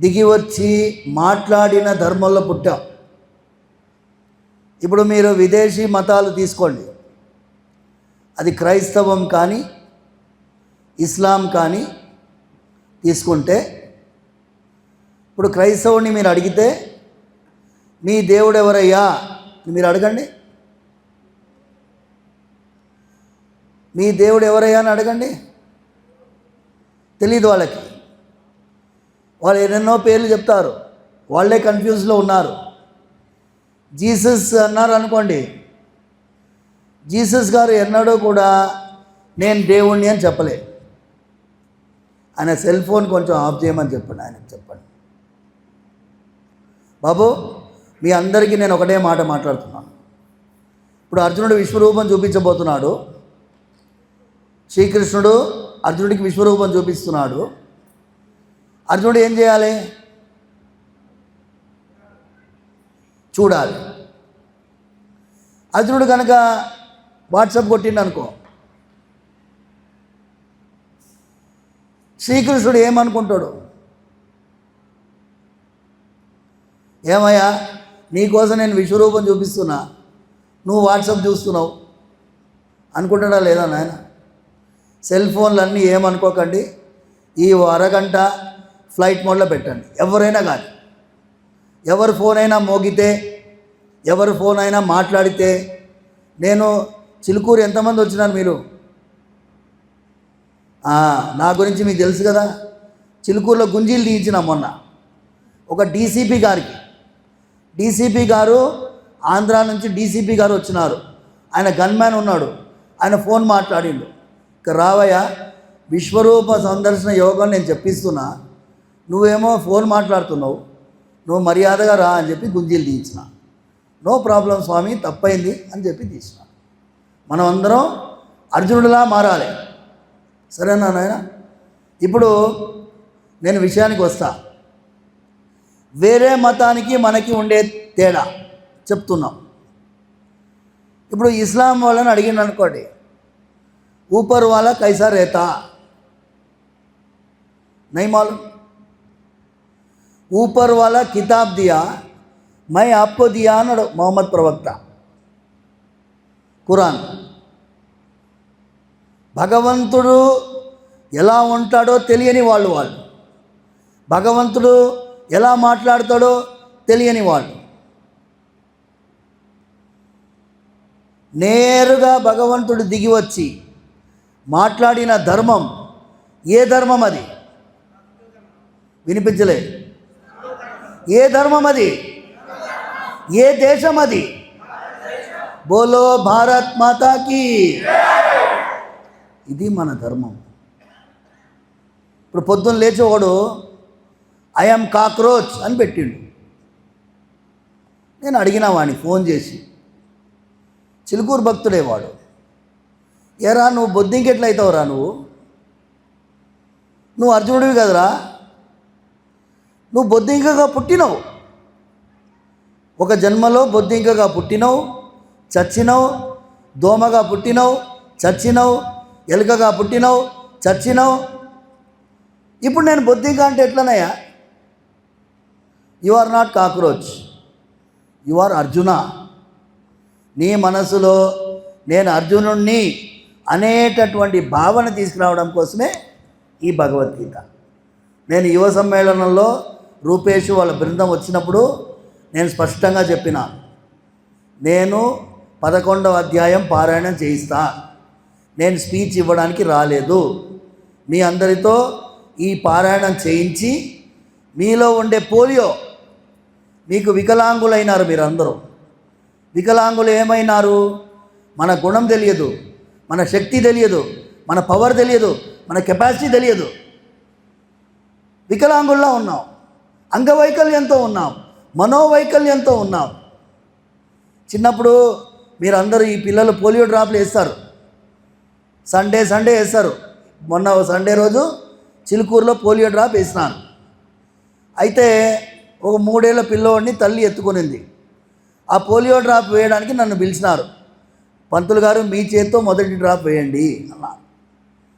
దిగి వచ్చి మాట్లాడిన ధర్మంలో పుట్టాం. ఇప్పుడు మీరు విదేశీ మతాలు తీసుకోండి, అది క్రైస్తవం కానీ ఇస్లాం కానీ తీసుకుంటే, ఇప్పుడు క్రైస్తవుని మీరు అడిగితే మీ దేవుడు ఎవరయ్యా మీరు అడగండి, మీ దేవుడు ఎవరయ్యా అని అడగండి, తెలీదు వాళ్ళకి. వాళ్ళు ఎన్నెన్నో పేర్లు చెప్తారు, వాళ్ళే కన్ఫ్యూజ్లో ఉన్నారు. జీసస్ అన్నారు అనుకోండి, జీసస్ గారు ఎన్నడూ కూడా నేను దేవుణ్ణి అని చెప్పలే. ఆయన సెల్ ఫోన్ కొంచెం ఆఫ్ చేయమని చెప్పండి, ఆయనకు చెప్పండి. బాబు, మీ అందరికీ నేను ఒకటే మాట మాట్లాడుతున్నాను. ఇప్పుడు అర్జునుడు విశ్వరూపం చూపించబోతున్నాడు. శ్రీకృష్ణుడు అర్జునుడికి విశ్వరూపం చూపిస్తున్నాడు. అర్జునుడు ఏం చేయాలి? చూడాలి. అర్జునుడు కనుక వాట్సాప్ కొట్టిండు అనుకో, శ్రీకృష్ణుడు ఏమనుకుంటాడు? ఏమయ్యా, నీకోసం నేను విశ్వరూపం చూపిస్తున్నా, నువ్వు వాట్సాప్ చూస్తున్నావు అనుకుంటాడా లేదా నాయన? సెల్ ఫోన్లన్నీ ఏమనుకోకండి, ఈ అరగంట ఫ్లైట్ మోడ్లో పెట్టండి. ఎవరైనా కానీ, ఎవరి ఫోన్ అయినా మోగితే, ఎవరి ఫోన్ అయినా మాట్లాడితే, నేను చిలుకూరు ఎంతమంది వచ్చినారు మీరు? నా గురించి మీకు తెలుసు కదా, చిలుకూరులో గుంజీలు తీయించిన మొన్న ఒక డీసీపీ గారికి. డీసీపీ గారు ఆంధ్రా నుంచి డీసీపీ గారు వచ్చినారు. ఆయన గన్మ్యాన్ ఉన్నాడు, ఆయన ఫోన్ మాట్లాడిండు. ఇక రావయ్య, విశ్వరూప సందర్శన యోగం నేను చెప్పిస్తున్నా, నువ్వేమో ఫోన్ మాట్లాడుతున్నావు, నువ్వు మర్యాదగా రా అని చెప్పి గుంజీలు తీయించిన. నో ప్రాబ్లం స్వామి, తప్పైంది అని చెప్పి తీసిన. మనం అందరం అర్జునుడిలా మారాలి, సరేనా నాయన? ఇప్పుడు నేను విషయానికి వస్తా. వేరే మతానికి మనకి ఉండే తేడా చెప్తున్నాం. ఇప్పుడు ఇస్లాం వాళ్ళని అడిగిండు అనుకోండి, ऊपर वाला कैसा रहता नहीं मालूम, ऊपर वाला किताब दिया मैं आपको दिया అన్నాడు మొహమ్మద్ ప్రవక్త. ఖురాన్. భగవంతుడు ఎలా ఉంటాడో తెలియని వాళ్ళు, భగవంతుడు ఎలా మాట్లాడతాడో తెలియని వాళ్ళు. నేరుగా భగవంతుడు దిగి వచ్చి మాట్లాడిన ధర్మం ఏ ధర్మం? అది వినిపించలే. ఏ ధర్మం అది? ఏ దేశం అది? బోలో భారత్ మాతాకి. ఇది మన ధర్మం. ఇప్పుడు పొద్దున్న లేచేవాడు ఐఎమ్ కాక్రోచ్ అని పెట్టిండు. నేను అడిగిన వాడిని ఫోన్ చేసి, చిలుకూరు భక్తుడే వాడు, ఏరా నువ్వు బొద్దింక ఎట్లయితావురా? నువ్వు అర్జునుడివి కదరా, నువ్వు బొద్దింకగా పుట్టినవు, ఒక జన్మలో బొద్దింకగా పుట్టినవు, చచ్చినవు, దోమగా పుట్టినవు, చచ్చినవు, ఎలుకగా పుట్టినవు, చచ్చినవు. ఇప్పుడు నేను బొద్దింక అంటే ఎట్లనయ్యా? You are not cockroach, you are Arjuna. నీ మనసులో నేను అర్జునుణ్ణి అనేటటువంటి భావన తీసుకురావడం కోసమే ఈ భగవద్గీత. నేను యువ సమ్మేళనంలో రూపేష్ వాళ్ళ బృందం వచ్చినప్పుడు నేను స్పష్టంగా చెప్పిన, నేను 11వ అధ్యాయం పారాయణం చేయిస్తా, నేను స్పీచ్ ఇవ్వడానికి రాలేదు. మీ అందరితో ఈ పారాయణం చేయించి మీలో ఉండే పోలియో, మీకు వికలాంగులైనారు మీరందరూ. వికలాంగులు ఏమైనారు? మన గుణం తెలియదు, మన శక్తి తెలియదు, మన పవర్ తెలియదు, మన కెపాసిటీ తెలియదు. వికలాంగుల్లా ఉన్నాం, అంగవైకల్యంతో ఉన్నాం, మనోవైకల్యంతో ఉన్నాం. చిన్నప్పుడు మీరందరూ ఈ పిల్లలు పోలియో డ్రాప్లు వేస్తారు, సండే వేస్తారు. మొన్న సండే రోజు చిలుకూరులో పోలియో డ్రాప్ వేసినాను. అయితే ఒక 3 ఏళ్ల పిల్లోడిని తల్లి ఎత్తుకునింది. ఆ పోలియో డ్రాప్ వేయడానికి నన్ను పిలిచినారు. పంతులు గారు మీ చేత్తో మొదటి డ్రాప్ వేయండి అన్నారు.